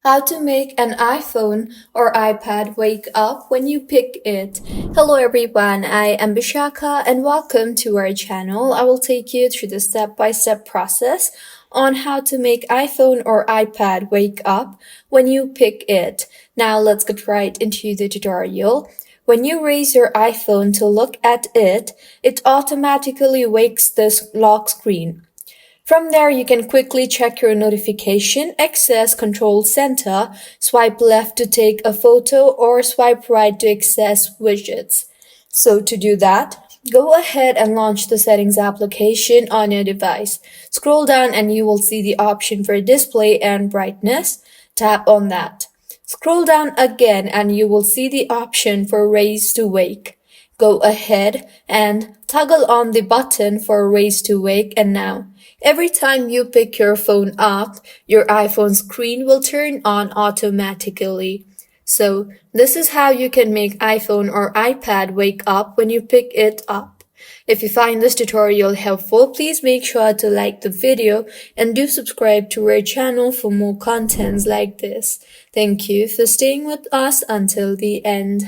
How to make an iPhone or iPad wake up when you pick it. Hello everyone, I am Bishaka and welcome to our channel. I will take you through the step-by-step process on how to make iPhone or iPad wake up when you pick it. Now let's get right into the tutorial. When you raise your iPhone to look at it, it automatically wakes this lock screen. From there, you can quickly check your notification, access Control Center, swipe left to take a photo, or swipe right to access widgets. So to do that, go ahead and launch the Settings application on your device. Scroll down and you will see the option for display and brightness. Tap on that. Scroll down again and you will see the option for raise to wake. Go ahead and toggle on the button for raise to wake, and now every time you pick your phone up, your iPhone screen will turn on automatically. So this is how you can make iPhone or iPad wake up when you pick it up. If you find this tutorial helpful, please make sure to like the video and do subscribe to our channel for more contents like this. Thank you for staying with us until the end.